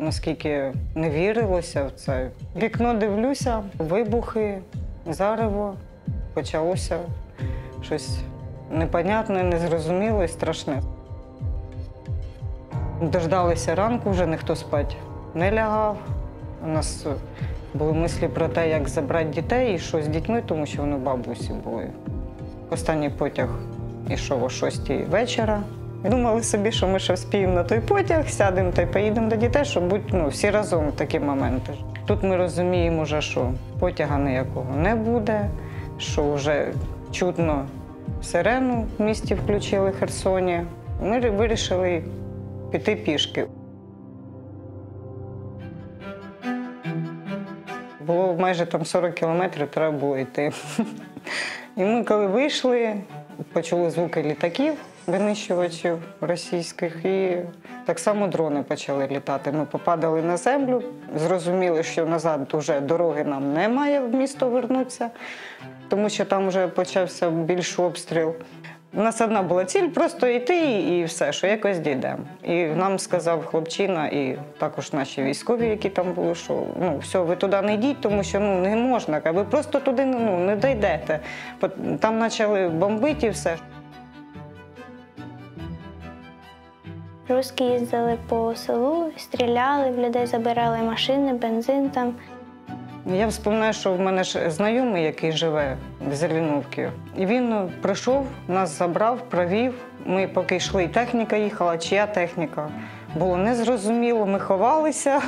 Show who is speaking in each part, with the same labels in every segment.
Speaker 1: наскільки не вірилося в це. В вікно дивлюся, вибухи, зарево. Почалося щось непонятне, незрозуміле і страшне. Дождалися ранку, вже ніхто спати не лягав. У нас були мислі про те, як забрати дітей і що з дітьми, тому що вони в бабусі були. Останній потяг йшов о 6-й вечора. Думали собі, що ми ще вспіємо на той потяг, сядемо та й поїдемо до дітей, щоб бути всі разом в такі моменти. Тут ми розуміємо, вже, що потяга ніякого не буде, що вже чутно сирену в місті включили в Херсоні. Ми вирішили піти пішки. Було майже 40 кілометрів, треба було йти. І ми, коли вийшли, почули звуки літаків, винищувачів російських, і так само дрони почали літати. Ми попадали на землю, зрозуміли, що назад вже дороги нам немає в місто вернутися, тому що там вже почався більш обстріл. У нас одна була ціль – просто йти і все, що якось дійдемо. І нам сказав хлопчина, і також наші військові, які там були, що все, ви туди не йдіть, тому що не можна, ви просто туди не дійдете. Там почали бомбити і все.
Speaker 2: Русські їздили по селу, стріляли, в людей забирали машини, бензин там.
Speaker 1: Я вспоминаю, що в мене ж знайомий, який живе в Зеленовці. І він прийшов, нас забрав, провів. Ми поки йшли, техніка їхала, чия техніка. Було незрозуміло, ми ховалися,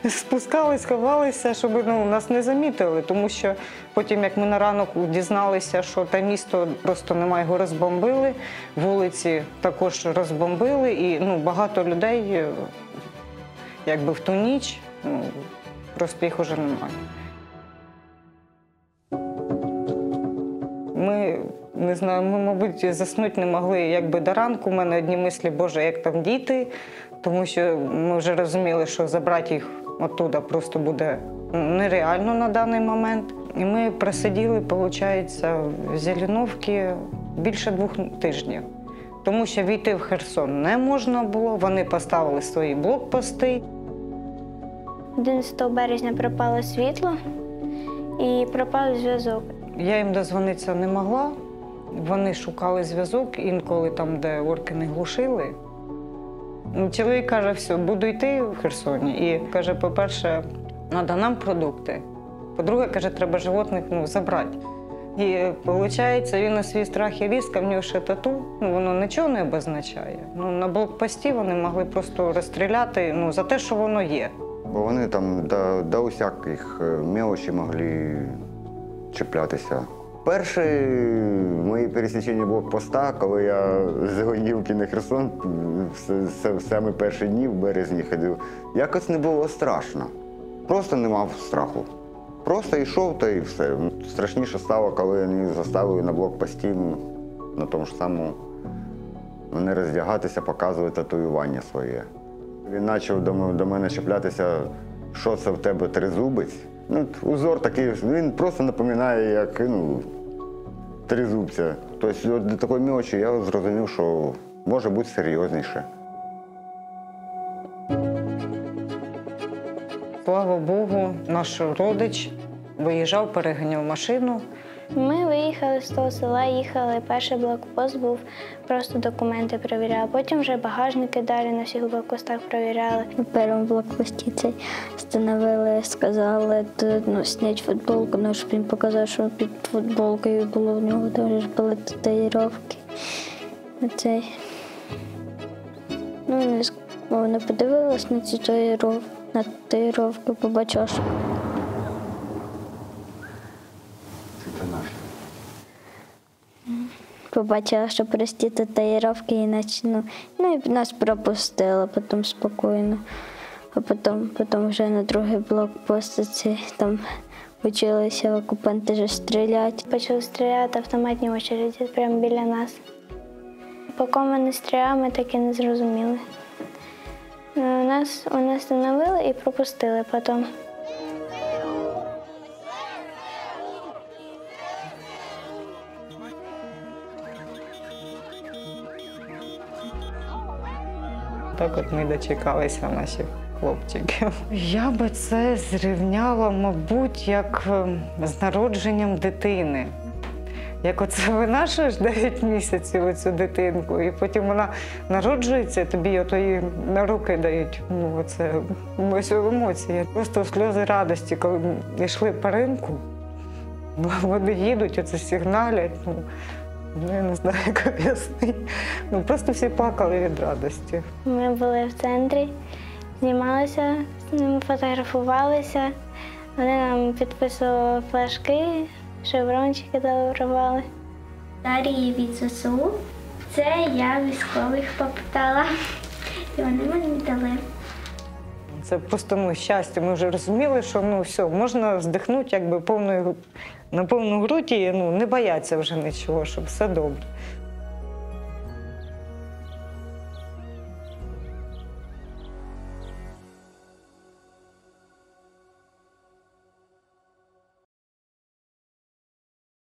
Speaker 1: спускались, ховалися, щоб нас не замітили. Тому що потім, як ми на ранок дізналися, що те місто просто немає, його розбомбили, вулиці також розбомбили, і багато людей якби в ту ніч, просто їх уже немає. Ми, не знаю, ми, мабуть, заснути не могли якби до ранку. У мене одні мислі, Боже, як там діти, тому що ми вже розуміли, що забрати їх оттуда просто буде нереально на даний момент. І ми просиділи, виходить, в Зеленовці більше 2 тижнів. Тому що війти в Херсон не можна було, вони поставили свої блокпости.
Speaker 2: 11 березня пропало світло і пропав зв'язок.
Speaker 1: Я їм дозвонитися не могла. Вони шукали зв'язок, інколи там, де орки не глушили. Чоловік каже, все, буду йти в Херсоні. І каже, по-перше, треба нам продукти. По-друге, каже, треба животних забрати. І виходить, він на свій страх і ризик, а в нього ще тату, воно нічого не обозначає. На блокпості вони могли просто розстріляти за те, що воно є.
Speaker 3: Бо вони там до усяких мелочей могли чіплятися. Перші мої пересічення блокпоста, коли я з Зеленівки на Херсон, саме перші дні в березні ходив, якось не було страшно. Просто не мав страху. Просто йшов та і все. Страшніше стало, коли вони заставили на блокпості, на тому ж самому, не роздягатися, показувати татуювання своє. Він почав до мене чіплятися, що це в тебе тризубець. Узор такий, він просто напоминає, як тризубця. Тобто до такої мелочі я зрозумів, що може бути серйозніше.
Speaker 1: Слава Богу, наш родич виїжджав, переганяв машину.
Speaker 2: Ми виїхали з того села, їхали, перший блокпост був, просто документи перевіряли. Потім вже багажники далі на всіх блокпостах перевіряли.
Speaker 4: На першому блокпості цей встановили, сказали, зняти футболку, щоб він показав, що під футболкою було в нього, там ж були татуїровки. Вона подивилась на цю татуїровку, побачила, що побачила, що прості татуїровки, і нас пропустила потім спокійно. А потім вже на другий блокпост там почалися окупанти вже стріляти.
Speaker 2: Почали стріляти автоматні очереді прямо біля нас. Поки ми не стріляли, ми так і не зрозуміли. Нас остановили і пропустили потім.
Speaker 1: Так от ми дочекалися наших хлопчиків. Я би це зрівняла, мабуть, як з народженням дитини. Як оце винашуєш 9 місяців оцю дитинку, і потім вона народжується, тобі ото її на руки дають. Ну, оце ось емоції. Просто сльози радості, коли ми йшли по ринку. Ну, вони їдуть, оце сигналять. Ну, я не знаю, як об'яснити. Ну, просто всі плакали від радості.
Speaker 2: Ми були в центрі, знімалися, з ними фотографувалися. Вони нам підписували флажки, шеврончики дарували.
Speaker 5: Дарії від ЗСУ. Це я військових попитала, і вони мені дали.
Speaker 1: Це просто щастя. Ми вже розуміли, що все, можна здихнути якби на повну грудь і не бояться вже нічого, щоб все добре.